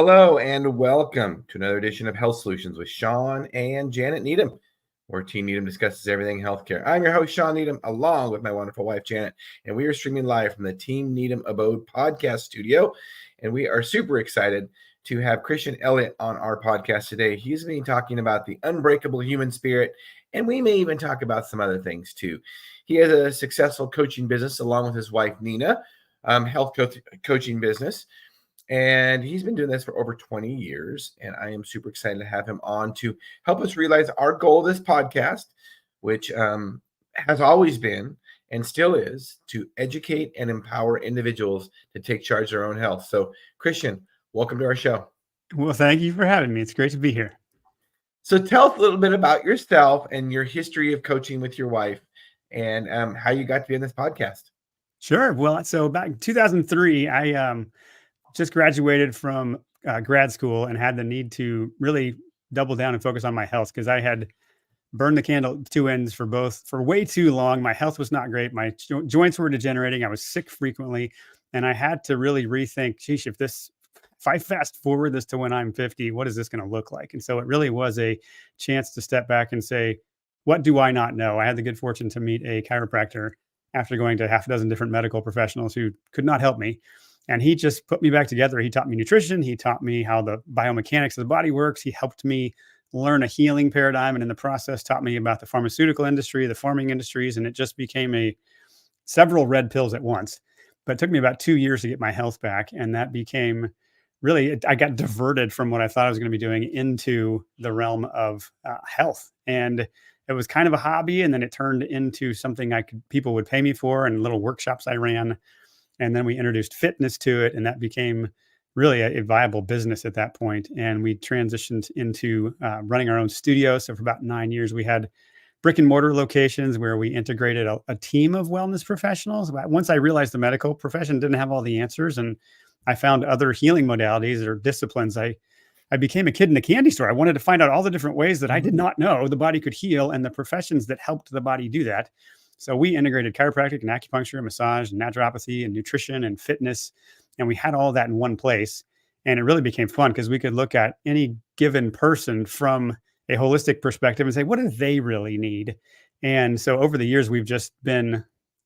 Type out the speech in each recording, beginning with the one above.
Hello, and welcome to another edition of Health Solutions with Shawn and Janet Needham, where Team Needham discusses everything healthcare. I'm your host, Shawn Needham, along with my wonderful wife, Janet, and we are streaming live from the Team Needham Abode podcast studio, and we are super excited to have Christian Elliot on our podcast today. He's been talking about the unbreakable human spirit, and we may even talk about some other things too. He has a successful coaching business along with his wife, Nina, health coaching business. And he's been doing this for over 20 years. And I am super excited to have him on to help us realize our goal of this podcast, which has always been and still is to educate and empower individuals to take charge of their own health. So, Christian, welcome to our show. Well, thank you for having me. It's great to be here. So tell us a little bit about yourself and your history of coaching with your wife and how you got to be on this podcast. Sure. Well, so back in 2003, I just graduated from grad school and had the need to really double down and focus on my health because I had burned the candle at two ends for way too long. My health was not great. My joints were degenerating. I was sick frequently. And I had to really rethink, geez, if I fast forward this to when I'm 50, what is this going to look like? And so it really was a chance to step back and say, what do I not know? I had the good fortune to meet a chiropractor after going to half a dozen different medical professionals who could not help me. And he just put me back together. He taught me nutrition. He taught me how the biomechanics of the body works. He helped me learn a healing paradigm. And in the process, taught me about the pharmaceutical industry, the farming industries. And it just became several red pills at once. But it took me about 2 years to get my health back. And that became I got diverted from what I thought I was going to be doing into the realm of health. And it was kind of a hobby. And then it turned into something people would pay me for and little workshops I ran. And then we introduced fitness to it, and that became really a viable business at that point. And we transitioned into running our own studio. So for about 9 years, we had brick and mortar locations where we integrated a team of wellness professionals. But once I realized the medical profession didn't have all the answers, and I found other healing modalities or disciplines, I became a kid in a candy store. I wanted to find out all the different ways that I did not know the body could heal and the professions that helped the body do that. So we integrated chiropractic and acupuncture and massage and naturopathy and nutrition and fitness. And we had all of that in one place. And it really became fun because we could look at any given person from a holistic perspective and say, what do they really need? And so over the years, we've just been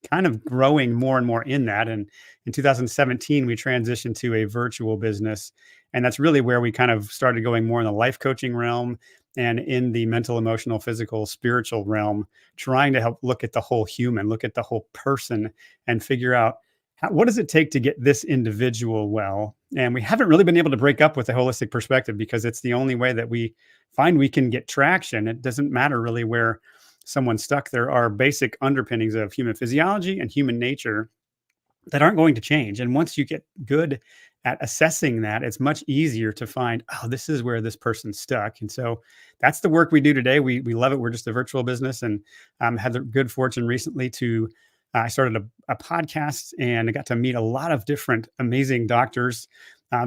kind of growing more and more in that. And in 2017, we transitioned to a virtual business. And that's really where we kind of started going more in the life coaching realm and in the mental, emotional, physical, spiritual realm, trying to help look at the whole human, look at the whole person and figure out what does it take to get this individual well. And we haven't really been able to break up with the holistic perspective because it's the only way that we find we can get traction. It doesn't matter really where someone's stuck. There are basic underpinnings of human physiology and human nature that aren't going to change. And once you get good at assessing that, it's much easier to find, oh, this is where this person's stuck. And so that's the work we do today. We love it. We're just a virtual business, and had the good fortune recently I started a podcast, and I got to meet a lot of different amazing doctors,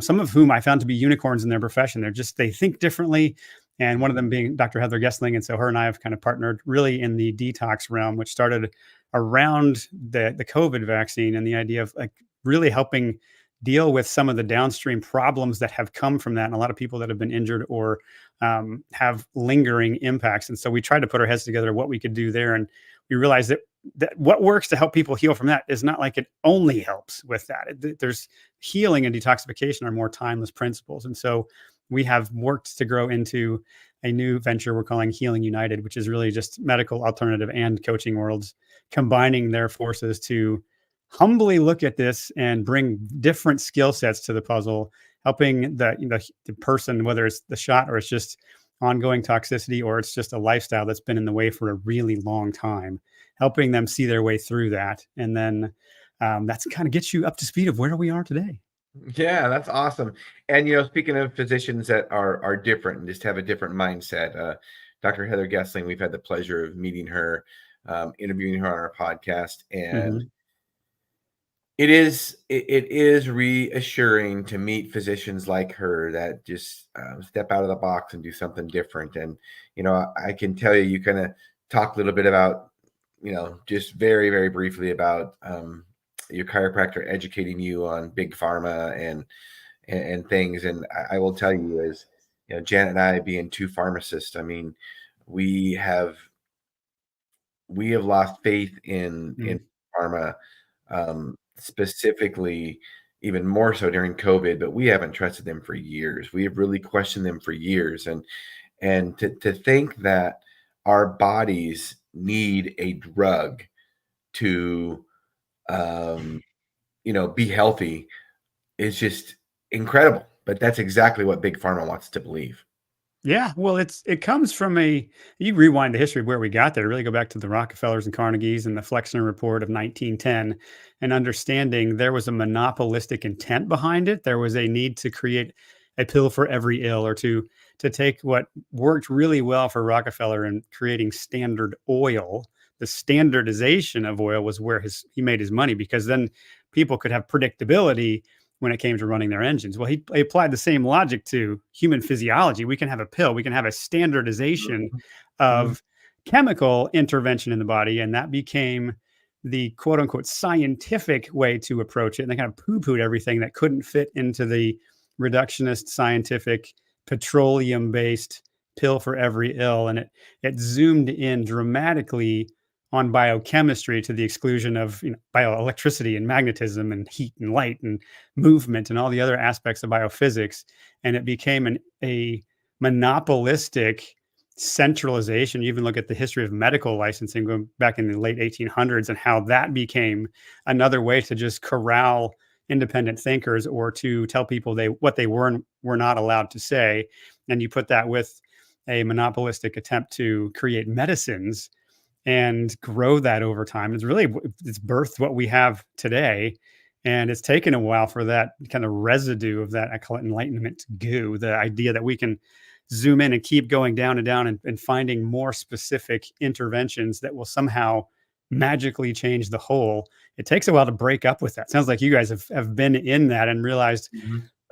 some of whom I found to be unicorns in their profession. They think differently. And one of them being Dr. Heather Gessling. And so her and I have kind of partnered really in the detox realm, which started around the COVID vaccine and the idea of like really helping deal with some of the downstream problems that have come from that. And a lot of people that have been injured or have lingering impacts. And so we tried to put our heads together what we could do there. And we realized that what works to help people heal from that is not like it only helps with that. There's healing and detoxification are more timeless principles. And so we have worked to grow into a new venture we're calling Healing United, which is really just medical, alternative, and coaching worlds combining their forces to humbly look at this and bring different skill sets to the puzzle, helping the person, whether it's the shot or it's just ongoing toxicity or it's just a lifestyle that's been in the way for a really long time, helping them see their way through that. And then that's kind of gets you up to speed of where we are today. Yeah, that's awesome. And, speaking of physicians that are different and just have a different mindset, Dr. Heather Gessling, we've had the pleasure of meeting her, interviewing her on our podcast. And it is reassuring to meet physicians like her that just step out of the box and do something different. And, I can tell you kind of talk a little bit about, just very, very briefly about your chiropractor educating you on big pharma and things. And I will tell you, as Janet and I being two pharmacists, I mean, we have lost faith in pharma, specifically, even more so during COVID, but we haven't trusted them for years. We have really questioned them for years. And to think that our bodies need a drug to, be healthy is just incredible. But that's exactly what Big Pharma wants to believe. Yeah, well, it comes from you rewind the history of where we got there, really go back to the Rockefellers and Carnegies and the Flexner Report of 1910, and understanding there was a monopolistic intent behind it. There was a need to create a pill for every ill, or to take what worked really well for Rockefeller in creating Standard Oil. The standardization of oil was where he made his money, because then people could have predictability when it came to running their engines. Well, he applied the same logic to human physiology. We can have a pill, we can have a standardization of chemical intervention in the body. And that became the quote unquote scientific way to approach it. And they kind of poo-pooed everything that couldn't fit into the reductionist, scientific, petroleum-based pill for every ill. And it zoomed in dramatically on biochemistry to the exclusion of bioelectricity and magnetism and heat and light and movement and all the other aspects of biophysics. And it became a monopolistic centralization. You even look at the history of medical licensing going back in the late 1800s and how that became another way to just corral independent thinkers, or to tell people what they were and were not allowed to say. And you put that with a monopolistic attempt to create medicines and grow that over time. It's birthed what we have today. And it's taken a while for that kind of residue of that, I call it enlightenment goo, the idea that we can zoom in and keep going down and down and finding more specific interventions that will somehow magically change the whole. It takes a while to break up with that. Sounds like you guys have been in that and realized,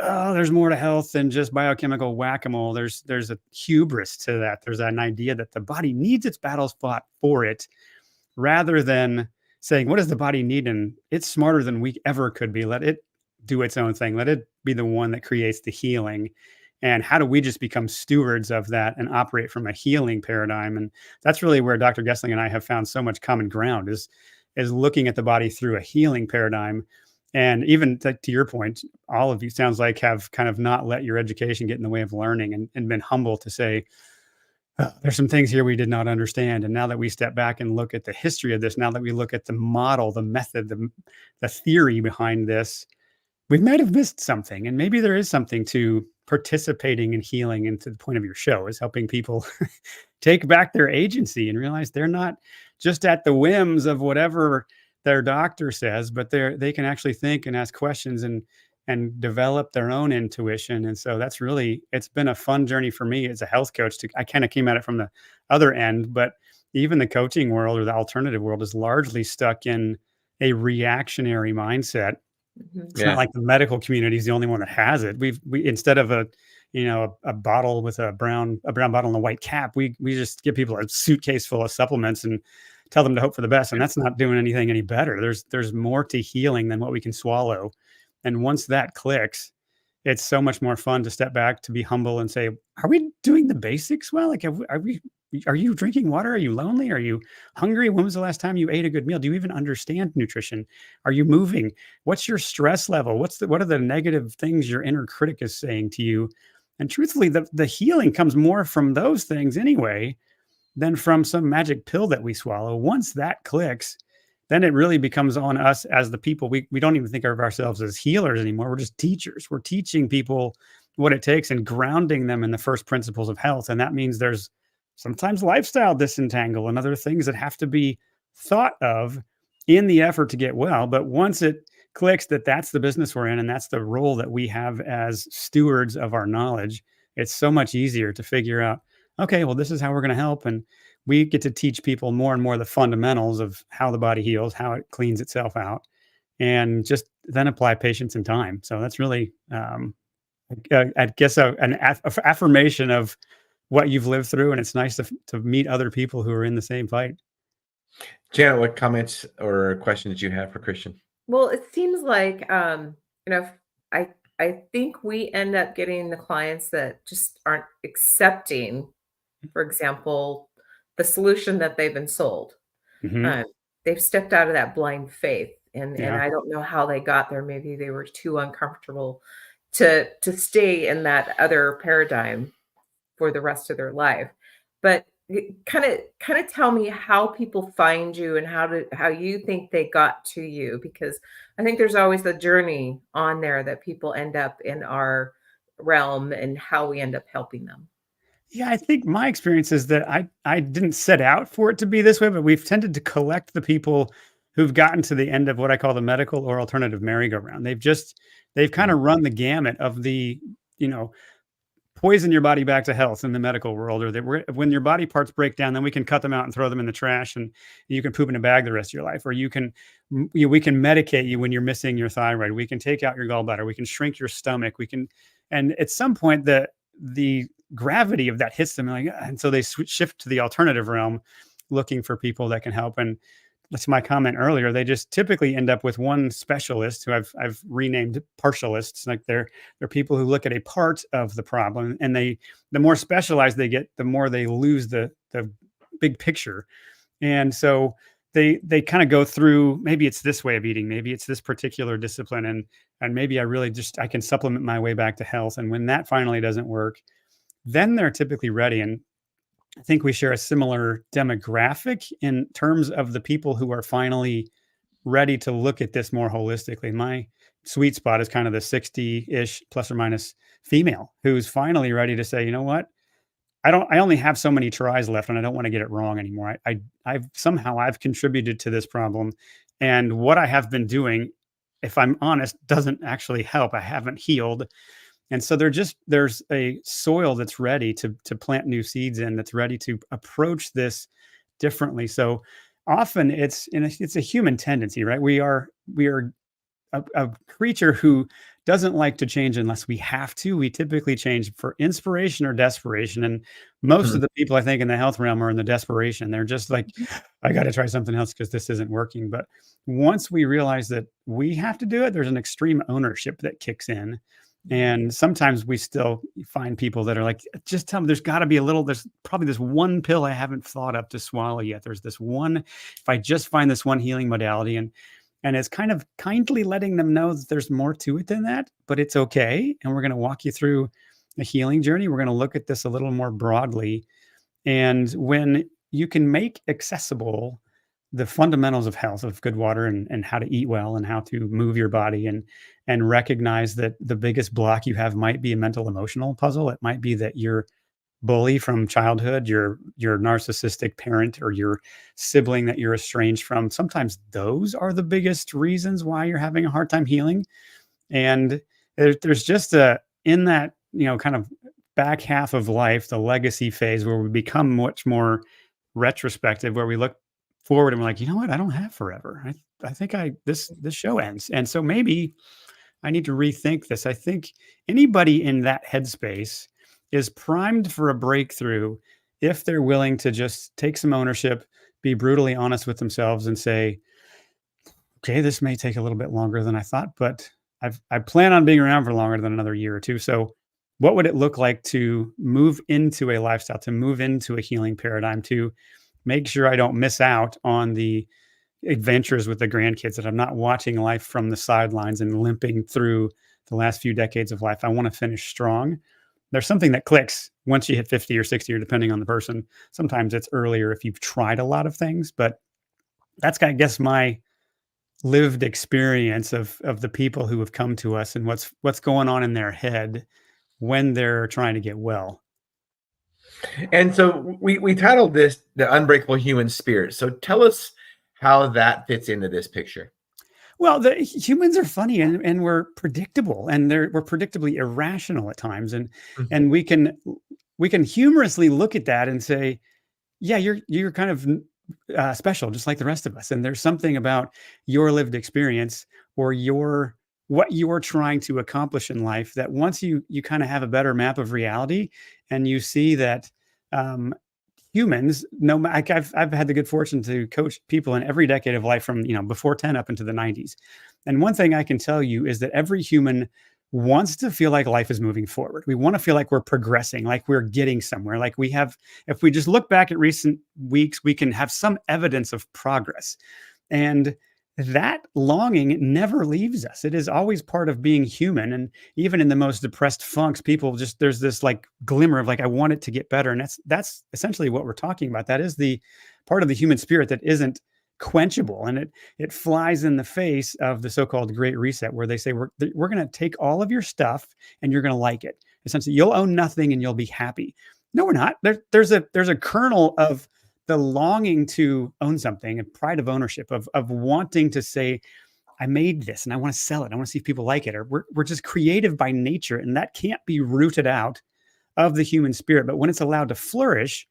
oh, there's more to health than just biochemical whack-a-mole. There's a hubris to that. There's an idea that the body needs its battles fought for it, rather than saying, what does the body need? And it's smarter than we ever could be. Let it do its own thing. Let it be the one that creates the healing. And how do we just become stewards of that and operate from a healing paradigm? And that's really where Dr. Gessling and I have found so much common ground, is looking at the body through a healing paradigm. And even to your point, all of you sounds like have kind of not let your education get in the way of learning, and been humble to say, oh, there's some things here we did not understand. And now that we step back and look at the history of this, now that we look at the model, the method, the theory behind this, we might have missed something. And maybe there is something to participating in healing. And to the point of your show is helping people take back their agency and realize they're not just at the whims of whatever their doctor says, but they can actually think and ask questions and develop their own intuition. And so it's been a fun journey for me as a health coach. I kind of came at it from the other end, but even the coaching world or the alternative world is largely stuck in a reactionary mindset. It's not like the medical community is the only one that has it. We instead of a bottle with a brown bottle and a white cap, we just give people a suitcase full of supplements and tell them to hope for the best. And that's not doing anything any better. There's more to healing than what we can swallow. And once that clicks, it's so much more fun to step back, to be humble and say, are we doing the basics well? Like, are you drinking water? Are you lonely? Are you hungry? When was the last time you ate a good meal? Do you even understand nutrition? Are you moving? What's your stress level? What are the negative things your inner critic is saying to you? And truthfully, the healing comes more from those things anyway than from some magic pill that we swallow. Once that clicks, then it really becomes on us as the people. We don't even think of ourselves as healers anymore. We're just teachers. We're teaching people what it takes and grounding them in the first principles of health. And that means there's sometimes lifestyle disentangle and other things that have to be thought of in the effort to get well. But once it clicks that that's the business we're in and that's the role that we have as stewards of our knowledge, it's so much easier to figure out, okay, well, this is how we're going to help. And we get to teach people more and more the fundamentals of how the body heals, how it cleans itself out, and just then apply patience and time. So that's really, I guess, an affirmation of what you've lived through. And it's nice to meet other people who are in the same fight. Janet, what comments or questions did you have for Christian? Well, it seems like, I I think we end up getting the clients that just aren't accepting, for example, the solution that they've been sold. Hmm. Uh, they've stepped out of that blind faith, and Yeah. I don't know how they got there. Maybe they were too uncomfortable to stay in that other paradigm for the rest of their life. But kind of tell me how people find you and how you think they got to you, because I think there's always the journey on there that people end up in our realm and how we end up helping them. Yeah, I think my experience is that I didn't set out for it to be this way, but we've tended to collect the people who've gotten to the end of what I call the medical or alternative merry-go-round. They've kind Mm. of run the gamut of the, you know, poison your body back to health in the medical world, or that when your body parts break down, then we can cut them out and throw them in the trash, and you can poop in a bag the rest of your life, or we can medicate you when you're missing your thyroid. We can take out your gallbladder. We can shrink your stomach. And at some point, the gravity of that hits them, and so they shift to the alternative realm, looking for people that can help. And that's my comment earlier. They just typically end up with one specialist who I've renamed partialists. Like they're people who look at a part of the problem, and the more specialized they get, the more they lose the big picture. And so they kind of go through, maybe it's this way of eating, maybe it's this particular discipline, and maybe I can supplement my way back to health. And when that finally doesn't work, then they're typically ready. And I think we share a similar demographic in terms of the people who are finally ready to look at this more holistically. My sweet spot is kind of the 60-ish plus or minus female who's finally ready to say, you know what? I only have so many tries left, and I don't want to get it wrong anymore. I've contributed to this problem, and what I have been doing, if I'm honest, doesn't actually help. I haven't healed. And so there's a soil that's ready to plant new seeds in, that's ready to approach this differently. So often it's a human tendency, right? We are a creature who doesn't like to change unless we have to. We typically change for inspiration or desperation. And most Hmm. of the people I think in the health realm are in the desperation. They're just like, I got to try something else because this isn't working. But once we realize that we have to do it, there's an extreme ownership that kicks in. And sometimes we still find people that are like, just tell me there's probably this one pill I haven't thought up to swallow yet. There's this one, if I just find this one healing modality, and it's kind of kindly letting them know that there's more to it than that, but it's okay. And we're going to walk you through a healing journey. We're going to look at this a little more broadly. And when you can make accessible the fundamentals of health, of good water, and how to eat well, and how to move your body, and recognize that the biggest block you have might be a mental emotional puzzle. It might be that your bully from childhood, your narcissistic parent, or your sibling that you're estranged from. Sometimes those are the biggest reasons why you're having a hard time healing. And there's just in that, kind of back half of life, the legacy phase, where we become much more retrospective, where we look forward and we're like, you know what, I don't have forever. I think this show ends. And so maybe I need to rethink this. I think anybody in that headspace is primed for a breakthrough if they're willing to just take some ownership, be brutally honest with themselves, and say, okay, this may take a little bit longer than I thought, but I plan on being around for longer than another year or two. So what would it look like to move into a lifestyle, to move into a healing paradigm, to make sure I don't miss out on the adventures with the grandkids, that I'm not watching life from the sidelines and limping through the last few decades of life. I want to finish strong. There's something that clicks once you hit 50 or 60, or depending on the person. Sometimes it's earlier if you've tried a lot of things, but that's, I guess, my lived experience of the people who have come to us, and what's going on in their head when they're trying to get well. And so we titled this The Unbreakable Human Spirit. So tell us how that fits into this picture. Well, the humans are funny, and we're predictable, and we're predictably irrational at times. And Mhm. and we can humorously look at that and say, yeah, you're kind of special, just like the rest of us. And there's something about your lived experience, or what you're trying to accomplish in life, that once you kind of have a better map of reality, and you see that humans, no, like I've had the good fortune to coach people in every decade of life, from before 10 up into the 90s. And one thing I can tell you is that every human wants to feel like life is moving forward. We want to feel like we're progressing, like we're getting somewhere, like we have, if we just look back at recent weeks, we can have some evidence of progress. And that longing never leaves us. It is always part of being human. And even in the most depressed funks, people just, there's this like glimmer of like, I want it to get better. And that's essentially what we're talking about. That is the part of the human spirit that isn't quenchable. And it flies in the face of the so-called Great Reset, where they say, we're going to take all of your stuff and you're going to like it. Essentially, you'll own nothing and you'll be happy. No, we're not. There's a kernel of the longing to own something, a pride of ownership, of wanting to say, I made this and I want to sell it. I want to see if people like it. Or we're just creative by nature, and that can't be rooted out of the human spirit. But when it's allowed to flourish,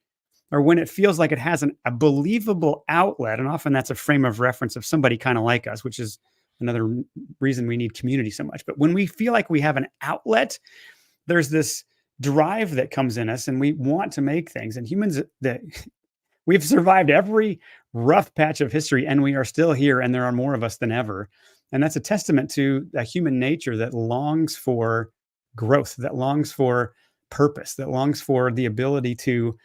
or when it feels like it has a believable outlet, and often that's a frame of reference of somebody kind of like us, which is another reason we need community so much. But when we feel like we have an outlet, there's this drive that comes in us, and we want to make things. And humans, that we've survived every rough patch of history, and we are still here, and there are more of us than ever. And that's a testament to a human nature that longs for growth, that longs for purpose, that longs for the ability to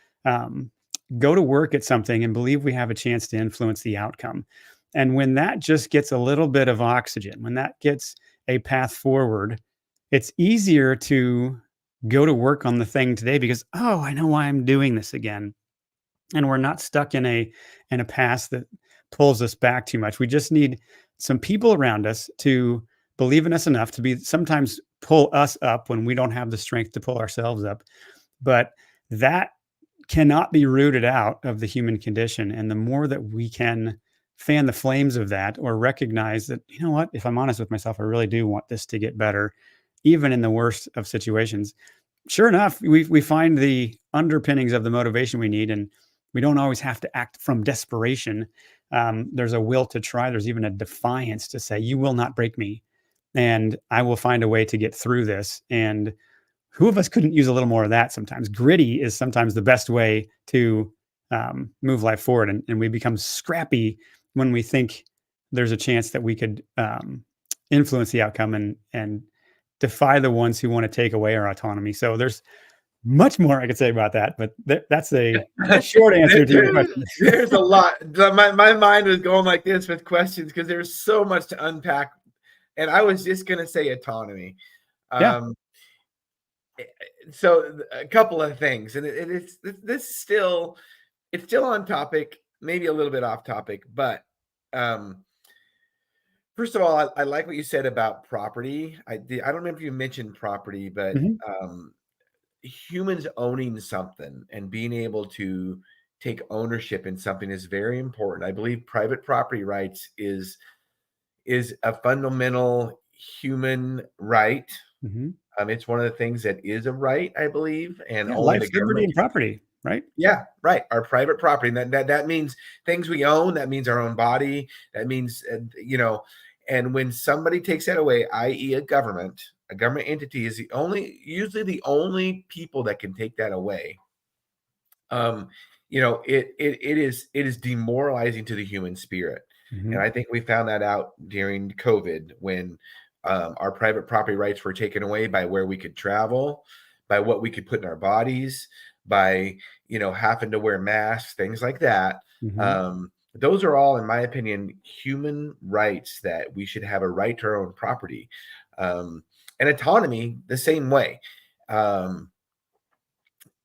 go to work at something and believe we have a chance to influence the outcome. And when that just gets a little bit of oxygen, when that gets a path forward, it's easier to go to work on the thing today because, oh, I know why I'm doing this again. And we're not stuck in a past that pulls us back too much. We just need some people around us to believe in us enough to be sometimes pull us up when we don't have the strength to pull ourselves up. But that cannot be rooted out of the human condition. And the more that we can fan the flames of that, or recognize that, you know what, if I'm honest with myself, I really do want this to get better, even in the worst of situations. Sure enough, we find the underpinnings of the motivation we need, and we don't always have to act from desperation. There's a will to try. There's even a defiance to say, you will not break me, and I will find a way to get through this. And who of us couldn't use a little more of that sometimes? Gritty is sometimes the best way to move life forward. And we become scrappy when we think there's a chance that we could influence the outcome and defy the ones who want to take away our autonomy. So there's much more I could say about that, but that's a short answer to your question. There's a lot. My mind was going like this with questions because there's so much to unpack. And I was just going to say autonomy. So a couple of things, and it's still on topic, maybe a little bit off topic, but first of all, I like what you said about property. I don't remember if you mentioned property, but humans owning something and being able to take ownership in something is very important. I believe private property rights is a fundamental human right. It's one of the things that is a right, I believe, and only life, liberty, and property, right? Yeah, right. Our private property, and that means things we own. That means our own body. That means And when somebody takes that away, i.e., a government entity is usually the only people that can take that away. It is demoralizing to the human spirit, and I think we found that out during COVID when our private property rights were taken away by where we could travel, by what we could put in our bodies, by having to wear masks, things like that. Those are all, in my opinion, human rights that we should have a right to our own property, and autonomy the same way.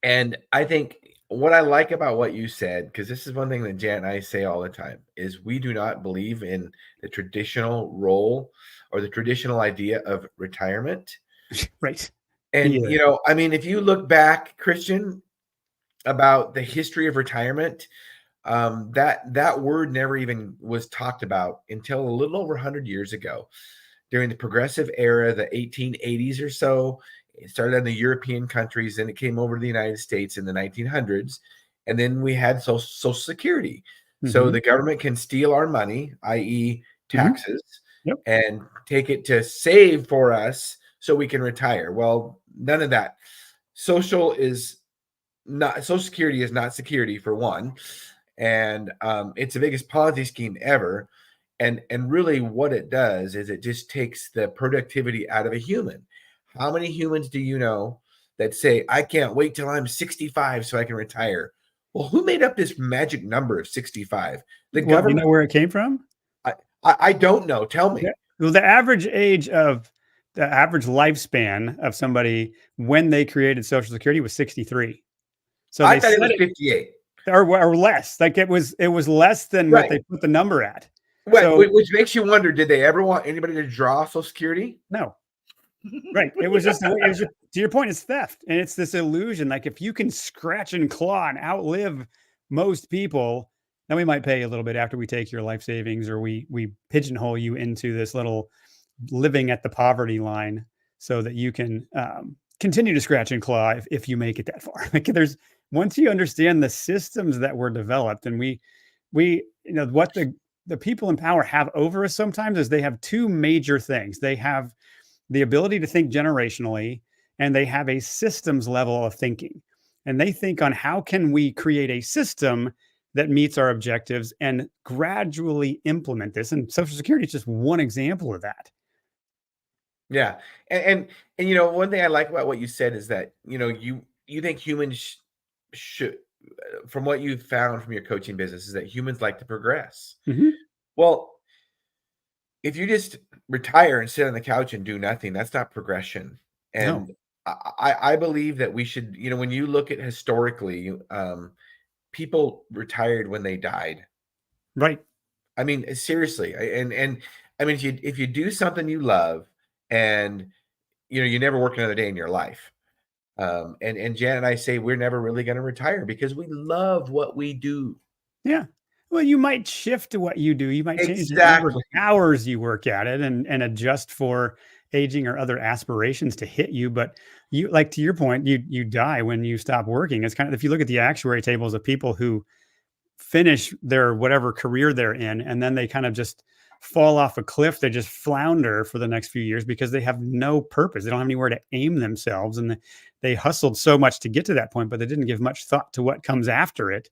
And I think what I like about what you said, because this is one thing that Jan and I say all the time, is we do not believe in the traditional role or the traditional idea of retirement. Right. And, if you look back, Christian, about the history of retirement, that word never even was talked about until a little over 100 years ago, during the progressive era, the 1880s or so. It started in the European countries, then it came over to the United States in the 1900s, and then we had Social Security. So the government can steal our money, i.e., taxes, and take it to save for us so we can retire. Well, none of that. Social Security is not security, for one. And it's the biggest Ponzi scheme ever. And really what it does is it just takes the productivity out of a human. How many humans do you know that say, I can't wait till I'm 65 so I can retire? Well, who made up this magic number of 65? The Well, do you government. know where it came from? I don't know. Tell me. Yeah. Well, the average lifespan of somebody when they created Social Security was 63. So I they thought it said was it 58. or less. Like it was less than what Right. they put the number at. Right. So Which makes you wonder, did they ever want anybody to draw Social Security? no. Right. It was just to your point, it's theft. And it's this illusion. Like if you can scratch and claw and outlive most people, then we might pay a little bit after we take your life savings, or we pigeonhole you into this little living at the poverty line so that you can continue to scratch and claw if you make it that far. Like once you understand the systems that were developed, and we what the people in power have over us sometimes is they have two major things. They have the ability to think generationally, and they have a systems level of thinking. And they think on how can we create a system that meets our objectives and gradually implement this. And Social Security is just one example of that. Yeah. And one thing I like about what you said is that, you think humans should, from what you've found from your coaching business, is that humans like to progress. Mhm. Well, if you just retire and sit on the couch and do nothing, that's not progression. And I believe that we should, when you look at historically, people retired when they died. Right. I mean, seriously. And I mean, if you do something you love, and you never work another day in your life. And Jan and I say we're never really going to retire because we love what we do. Yeah. Well, you might shift to what you do. You might change the number of Exactly. hours you work at it and adjust for aging or other aspirations to hit you. But you, like to your point, you die when you stop working. It's kind of, if you look at the actuary tables of people who finish their whatever career they're in, and then they kind of just fall off a cliff, they just flounder for the next few years because they have no purpose. They don't have anywhere to aim themselves. And they hustled so much to get to that point, but they didn't give much thought to what comes after it.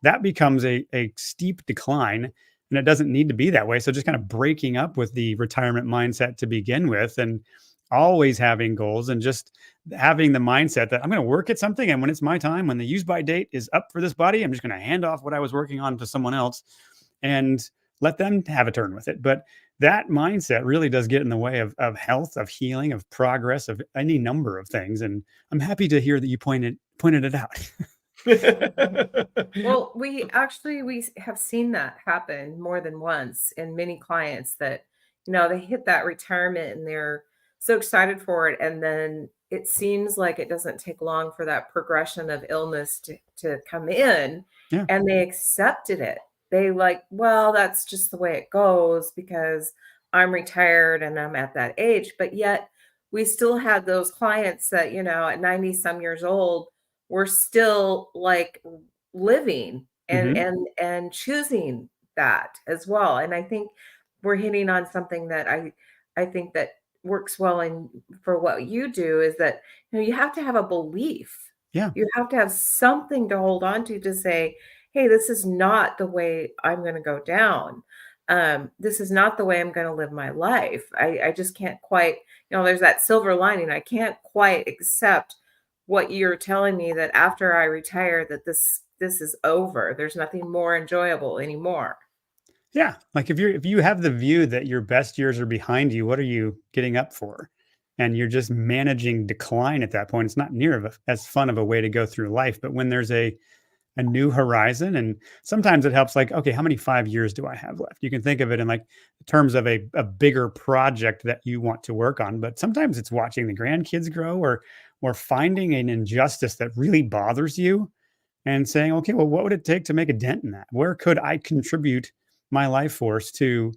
That becomes a steep decline, and it doesn't need to be that way. So just kind of breaking up with the retirement mindset to begin with, and always having goals, and just having the mindset that I'm going to work at something. And when it's my time, when the use by date is up for this body, I'm just going to hand off what I was working on to someone else and let them have a turn with it. But that mindset really does get in the way of health, of healing, of progress, of any number of things. And I'm happy to hear that you pointed it out. Well, we have seen that happen more than once in many clients that, they hit that retirement and they're so excited for it. And then it seems like it doesn't take long for that progression of illness to come in. Yeah. And they accepted it. They well, that's just the way it goes because I'm retired and I'm at that age. But yet we still had those clients that, at 90 some years old, we're still living and choosing that as well. And I think we're hitting on something that I think that works well for what you do is that, you have to have a belief. Yeah. You have to have something to hold on to say, hey, this is not the way I'm going to go down. This is not the way I'm going to live my life. I just can't quite, there's that silver lining. I can't quite accept what you're telling me that after I retire, that this is over. There's nothing more enjoyable anymore. Yeah. Like if you have the view that your best years are behind you, what are you getting up for? And you're just managing decline at that point. It's not near as fun of a way to go through life. But when there's a new horizon, and sometimes it helps, okay, how many 5 years do I have left? You can think of it in terms of a bigger project that you want to work on. But sometimes it's watching the grandkids grow, or finding an injustice that really bothers you and saying, okay, well, what would it take to make a dent in that? Where could I contribute my life force to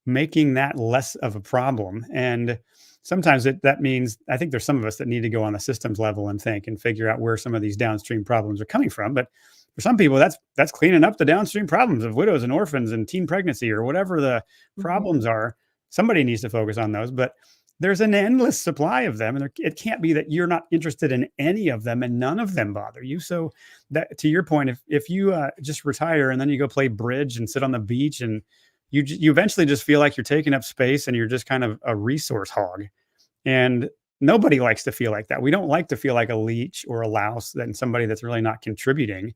making that less of a problem? And sometimes that means, I think there's some of us that need to go on the systems level and think and figure out where some of these downstream problems are coming from. But for some people, that's cleaning up the downstream problems of widows and orphans and teen pregnancy or whatever the problems are. Somebody needs to focus on those, but there's an endless supply of them. And it can't be that you're not interested in any of them and none of them bother you. So that, to your point, if you just retire and then you go play bridge and sit on the beach, and you eventually just feel like you're taking up space and you're just kind of a resource hog. And nobody likes to feel like that. We don't like to feel like a leech or a louse than somebody that's really not contributing.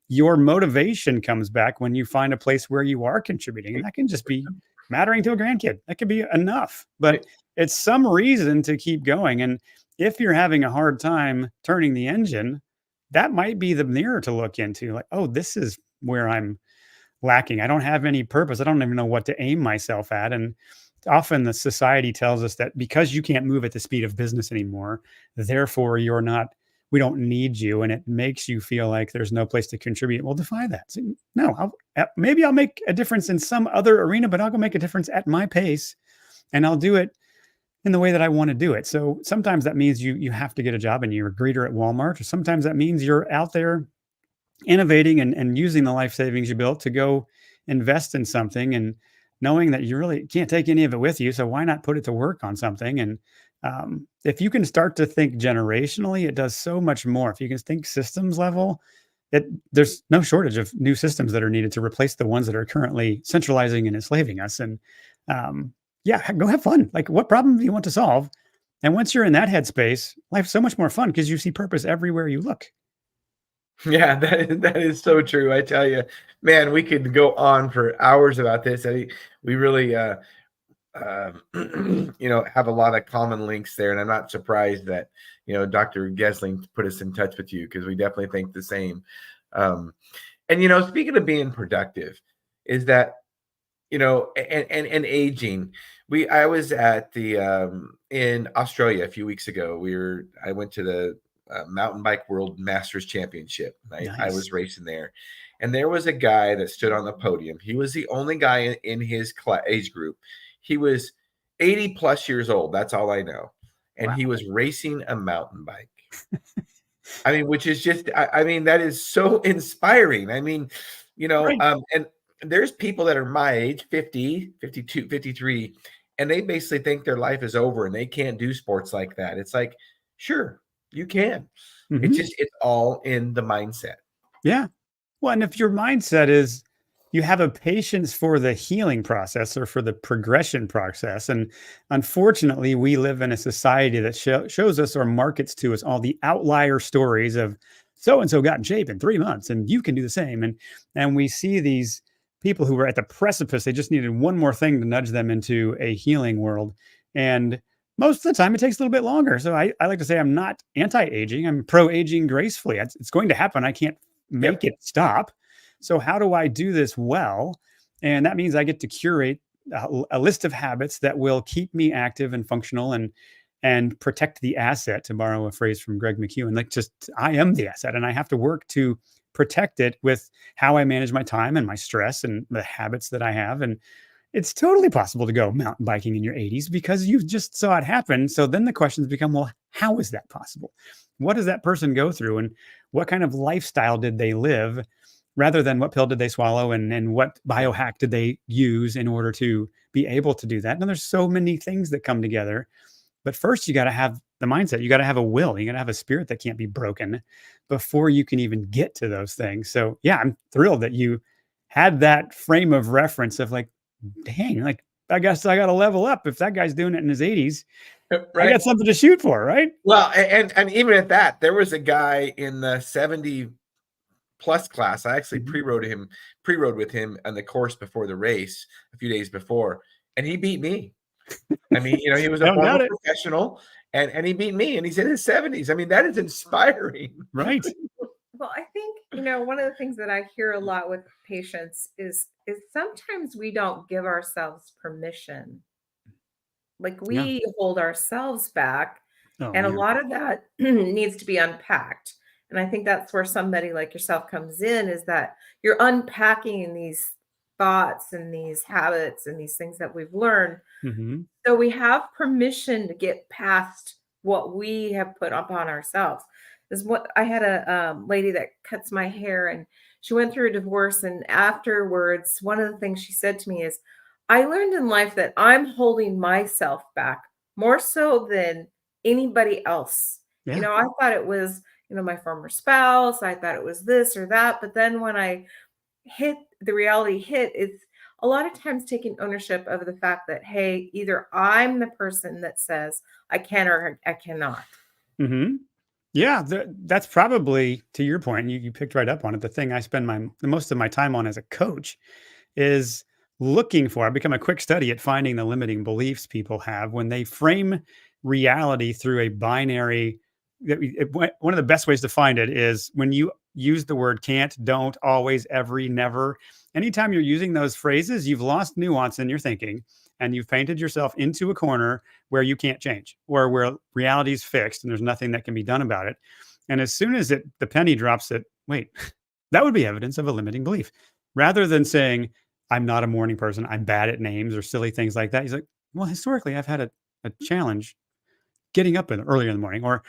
Your motivation comes back when you find a place where you are contributing. And that can just be mattering to a grandkid. That could be enough, but it's some reason to keep going. And if you're having a hard time turning the engine, that might be the mirror to look into. Like, oh, this is where I'm lacking. I don't have any purpose. I don't even know what to aim myself at. And often the society tells us that because you can't move at the speed of business anymore, therefore we don't need you. And it makes you feel like there's no place to contribute. Well, defy that. So, no, maybe I'll make a difference in some other arena, but I'll go make a difference at my pace, and I'll do it in the way that I want to do it. So sometimes that means you have to get a job and you're a greeter at Walmart, or sometimes that means you're out there innovating and using the life savings you built to go invest in something, and knowing that you really can't take any of it with you. So why not put it to work on something? And if you can start to think generationally, it does so much more. If you can think systems level, there's no shortage of new systems that are needed to replace the ones that are currently centralizing and enslaving us. And go have fun. Like, what problem do you want to solve? And once you're in that headspace, life's so much more fun because you see purpose everywhere you look. Yeah, that is so true. I tell you, man, we could go on for hours about this. We really, have a lot of common links there, and I'm not surprised that Dr. Gesling put us in touch with you, because we definitely think the same. And speaking of being productive, is that and aging. I was at the in Australia a few weeks ago. I went to the mountain bike world masters championship. I Nice. was racing there, and there was a guy that stood on the podium. He was the only guy in his age group. He was 80 plus years old. That's all I know. And Wow. He was racing a mountain bike. I mean, which is just, that is so inspiring. I mean, Right. And there's people that are my age, 50, 52, 53, and they basically think their life is over and they can't do sports like that. It's like, sure, you can. Mhm. It's all in the mindset. Yeah. Well, and if your mindset is you have a patience for the healing process or for the progression process, and unfortunately, we live in a society that shows us or markets to us all the outlier stories of so and so got in shape in 3 months, and you can do the same. And we see these people who were at the precipice; they just needed one more thing to nudge them into a healing world, and most of the time, it takes a little bit longer. So I like to say I'm not anti-aging. I'm pro-aging gracefully. It's going to happen. I can't make it stop. So how do I do this well? And that means I get to curate a list of habits that will keep me active and functional and protect the asset, to borrow a phrase from Greg McEwen. Like, just, I am the asset, and I have to work to protect it with how I manage my time and my stress and the habits that I have. And it's totally possible to go mountain biking in your 80s because you just saw it happen. So then the questions become, well, how is that possible? What does that person go through, and what kind of lifestyle did they live, rather than what pill did they swallow, and what biohack did they use in order to be able to do that? And there's so many things that come together. But first, you got to have the mindset. You got to have a will. You got to have a spirit that can't be broken before you can even get to those things. So yeah, I'm thrilled that you had that frame of reference of like, dang, like, I guess I got to level up. If that guy's doing it in his 80s, right? I got something to shoot for, right? Well, and even at that, there was a guy in the 70 plus class. I actually pre-rode with him on the course before the race a few days before, and he beat me. I mean, he was a former professional, and he beat me, and he's in his 70s. I mean, that is inspiring. Right. Well, I think, one of the things that I hear a lot with patients is sometimes we don't give ourselves permission. Like, we hold ourselves back, and a lot of that needs to be unpacked. And I think that's where somebody like yourself comes in, is that you're unpacking these thoughts and these habits and these things that we've learned. Mm-hmm. So we have permission to get past what we have put upon ourselves. Is what I had a lady that cuts my hair, and she went through a divorce. And afterwards, one of the things she said to me is, I learned in life that I'm holding myself back more so than anybody else. Yeah. I thought it was, my former spouse. I thought it was this or that. But then when the reality hit, it's a lot of times taking ownership of the fact that, hey, either I'm the person that says I can or I cannot. Mm-hmm. Yeah, that's probably, to your point, you picked right up on it. The thing I spend the most of my time on as a coach is looking for. I've become a quick study at finding the limiting beliefs people have when they frame reality through a binary. One of the best ways to find it is when you use the word can't, don't, always, every, never. Anytime you're using those phrases, you've lost nuance in your thinking and you've painted yourself into a corner where you can't change, or where reality is fixed and there's nothing that can be done about it. And as soon as the penny drops that, wait, that would be evidence of a limiting belief. Rather than saying, I'm not a morning person, I'm bad at names or silly things like that. He's like, well, historically, I've had a challenge getting up earlier in the morning, or,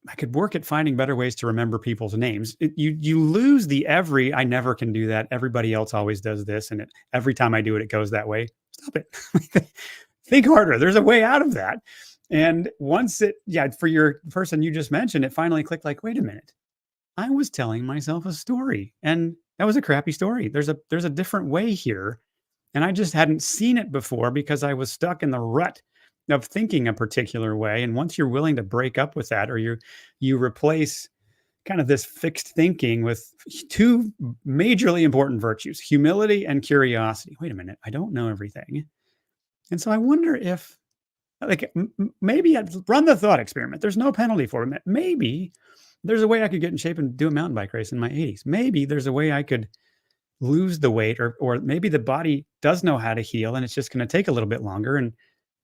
I could work at finding better ways to remember people's names. You lose the I never can do that. Everybody else always does this. And every time I do it, it goes that way. Stop it. Think harder. There's a way out of that. And once for your person you just mentioned, it finally clicked like, wait a minute. I was telling myself a story and that was a crappy story. There's a different way here. And I just hadn't seen it before because I was stuck in the rut of thinking a particular way. And once you're willing to break up with that, or you replace kind of this fixed thinking with two majorly important virtues, humility and curiosity. Wait a minute, I don't know everything. And so I wonder if, maybe I'd run the thought experiment. There's no penalty for it. Maybe there's a way I could get in shape and do a mountain bike race in my 80s. Maybe there's a way I could lose the weight, or maybe the body does know how to heal and it's just going to take a little bit longer. And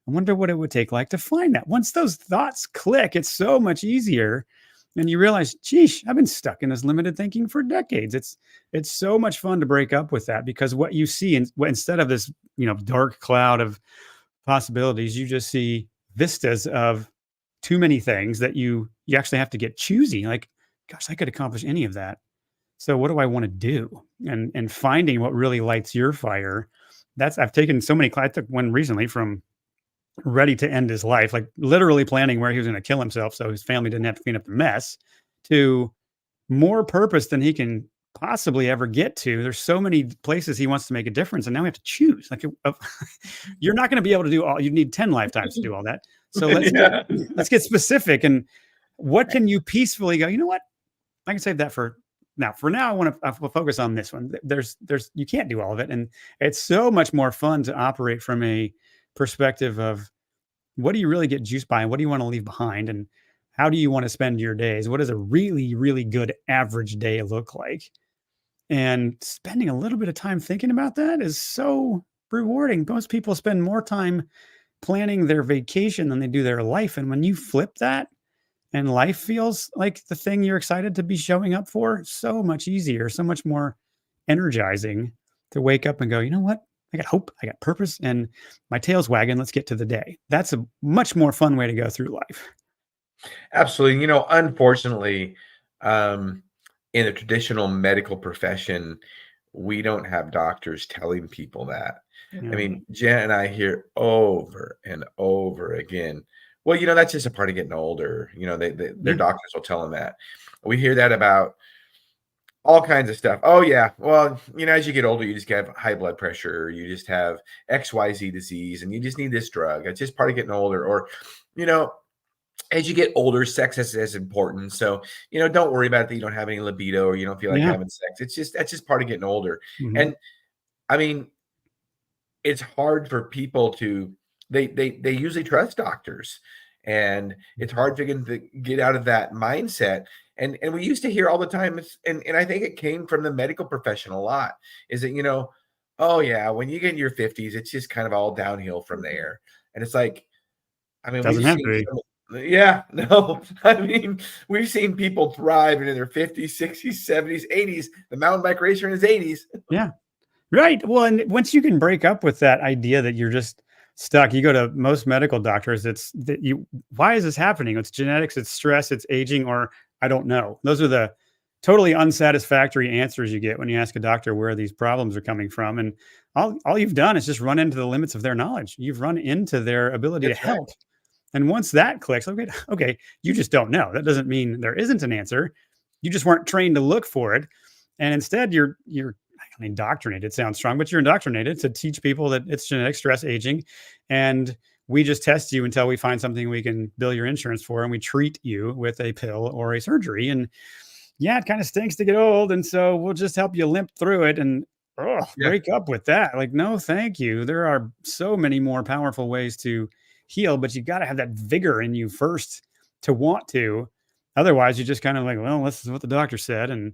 I wonder what it would take to find that. Once those thoughts click, it's so much easier. And you realize, geesh, I've been stuck in this limited thinking for decades. It's so much fun to break up with that, because what you see instead of this, dark cloud of possibilities, you just see vistas of too many things that you actually have to get choosy. Like, gosh, I could accomplish any of that. So what do I want to do? And finding what really lights your fire. I've taken so many classes. I took one recently from ready to end his life, like literally planning where he was going to kill himself so his family didn't have to clean up the mess, to more purpose than he can possibly ever get to. There's so many places he wants to make a difference, and now we have to choose. Like, you're not going to be able to do all. You need 10 lifetimes to do all that. So let's get specific. And what can you peacefully go, you know what? I can save that for now. For now, I want to focus on this one. You can't do all of it. And it's so much more fun to operate from a perspective of, what do you really get juiced by and what do you want to leave behind, and how do you want to spend your days? What does a really, really good average day look like? And spending a little bit of time thinking about that is so rewarding. Most people spend more time planning their vacation than they do their life. And when you flip that and life feels like the thing you're excited to be showing up for, so much easier, so much more energizing to wake up and go, you know what? I got hope, I got purpose, and my tail's wagging. Let's get to the day. That's a much more fun way to go through life. Absolutely. Unfortunately, in the traditional medical profession, we don't have doctors telling people that. Yeah. I mean, Jen and I hear over and over again, well, that's just a part of getting older. Their doctors will tell them that. We hear that about all kinds of stuff. Oh yeah. Well, as you get older, you just have high blood pressure, you just have XYZ disease, and you just need this drug. It's just part of getting older. Or, as you get older, sex is as important. So, don't worry about it that you don't have any libido or you don't feel like having sex. That's just part of getting older. Mm-hmm. And I mean, it's hard for people they usually trust doctors, and it's hard for them to get out of that mindset. And we used to hear all the time, and I think it came from the medical profession a lot, is that, oh yeah, when you get in your 50s, it's just kind of all downhill from there. And it's like, I mean, doesn't have to be. No. I mean, we've seen people thrive in their 50s, 60s, 70s, 80s. The mountain bike racer in his 80s. Yeah. Right. Well, and once you can break up with that idea that you're just stuck, you go to most medical doctors, why is this happening? It's genetics, it's stress, it's aging, or I don't know. Those are the totally unsatisfactory answers you get when you ask a doctor where these problems are coming from. And all you've done is just run into the limits of their knowledge. You've run into their ability to help. Right. And once that clicks, okay, you just don't know. That doesn't mean there isn't an answer. You just weren't trained to look for it. And instead you're indoctrinated sounds strong, but you're indoctrinated to teach people that it's genetic, stress, aging, and we just test you until we find something we can bill your insurance for, and we treat you with a pill or a surgery. And yeah, it kind of stinks to get old, and so we'll just help you limp through it and break up with that. Like, no, thank you. There are so many more powerful ways to heal, but you got to have that vigor in you first to want to. Otherwise, you just kind of like, well, this is what the doctor said, and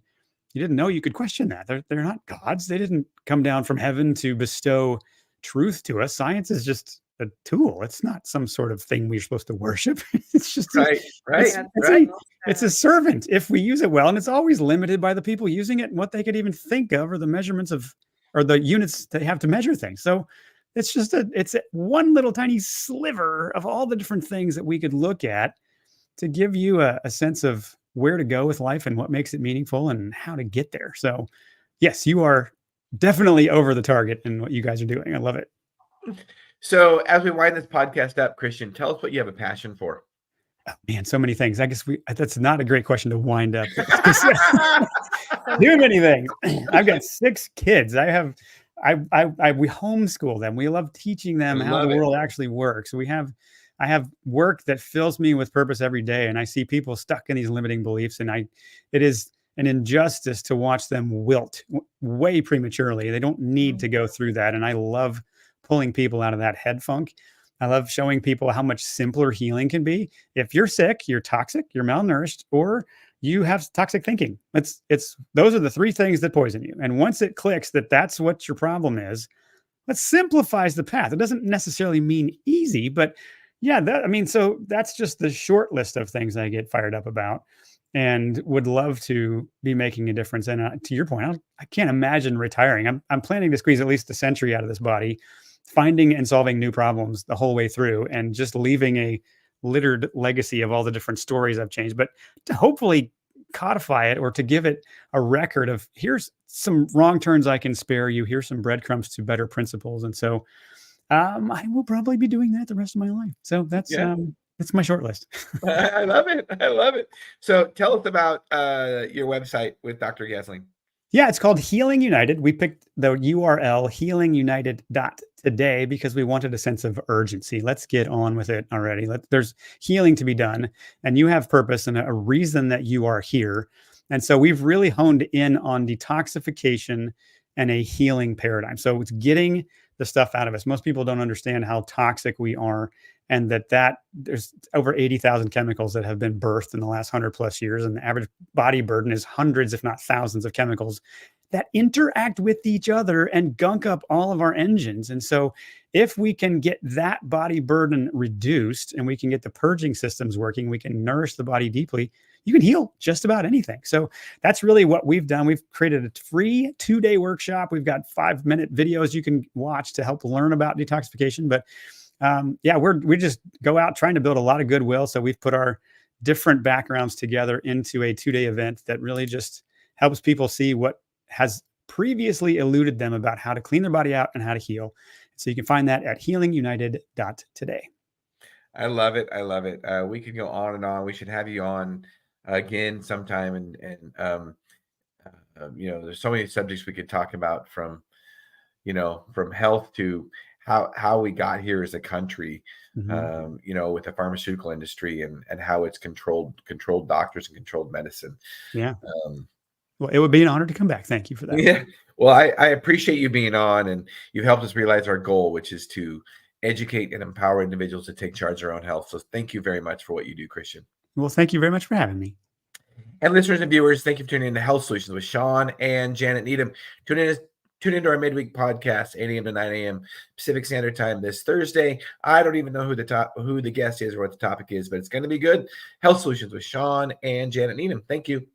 you didn't know you could question that. They're not gods. They didn't come down from heaven to bestow truth to us. Science is just a tool. It's not some sort of thing we're supposed to worship. It's just it's a servant if we use it well, and it's always limited by the people using it and what they could even think of, or the measurements of, or the units they have to measure things. So it's just it's one little tiny sliver of all the different things that we could look at to give you a sense of where to go with life and what makes it meaningful and how to get there. So yes, you are definitely over the target in what you guys are doing. I love it. So as we wind this podcast up, Christian, tell us what you have a passion for. Oh, man, so many things. I guess that's not a great question to wind up. Too many things. I've got 6 kids. We homeschool them. We love teaching them how the world actually works. I have work that fills me with purpose every day, and I see people stuck in these limiting beliefs, and it is an injustice to watch them wilt way prematurely. They don't need to go through that, and I love pulling people out of that head funk. I love showing people how much simpler healing can be. If you're sick, you're toxic, you're malnourished, or you have toxic thinking. Those are the 3 things that poison you. And once it clicks that that's what your problem is, that simplifies the path. It doesn't necessarily mean easy, but yeah, so that's just the short list of things I get fired up about and would love to be making a difference. And to your point, I can't imagine retiring. I'm planning to squeeze at least a century out of this body, finding and solving new problems the whole way through, and just leaving a littered legacy of all the different stories I've changed, but to hopefully codify it, or to give it a record of, here's some wrong turns I can spare you. Here's some breadcrumbs to better principles. And so I will probably be doing that the rest of my life. So that's my short list. I love it. I love it. So tell us about your website with Dr. Gasling. Yeah, it's called Healing United. We picked the URL healingunited.today because we wanted a sense of urgency. Let's get on with it already. There's healing to be done, and you have purpose and a reason that you are here. And so we've really honed in on detoxification and a healing paradigm. So it's getting the stuff out of us. Most people don't understand how toxic we are, and that there's over 80,000 chemicals that have been birthed in the last 100+ years. And the average body burden is hundreds, if not thousands, of chemicals that interact with each other and gunk up all of our engines. And so if we can get that body burden reduced and we can get the purging systems working, we can nourish the body deeply, you can heal just about anything. So that's really what we've done. We've created a free 2-day workshop. We've got 5-minute videos you can watch to help learn about detoxification. But we just go out trying to build a lot of goodwill. So we've put our different backgrounds together into a 2-day event that really just helps people see what has previously eluded them about how to clean their body out and how to heal. So you can find that at healingunited.today. I love it. I love it. We could go on and on. We should have you on again sometime. And there's so many subjects we could talk about, from health to how we got here as a country, with the pharmaceutical industry and how it's controlled doctors and controlled medicine. Yeah. Well, it would be an honor to come back. Thank you for that. Yeah. Well, I appreciate you being on, and you've helped us realize our goal, which is to educate and empower individuals to take charge of their own health. So thank you very much for what you do, Christian. Well, thank you very much for having me. And listeners and viewers, thank you for tuning in to Health Solutions with Shawn and Janet Needham. Tune into our midweek podcast, 8 a.m. to 9 a.m. Pacific Standard Time this Thursday. I don't even know who the guest is or what the topic is, but it's going to be good. Health Solutions with Shawn and Janet Needham. Thank you.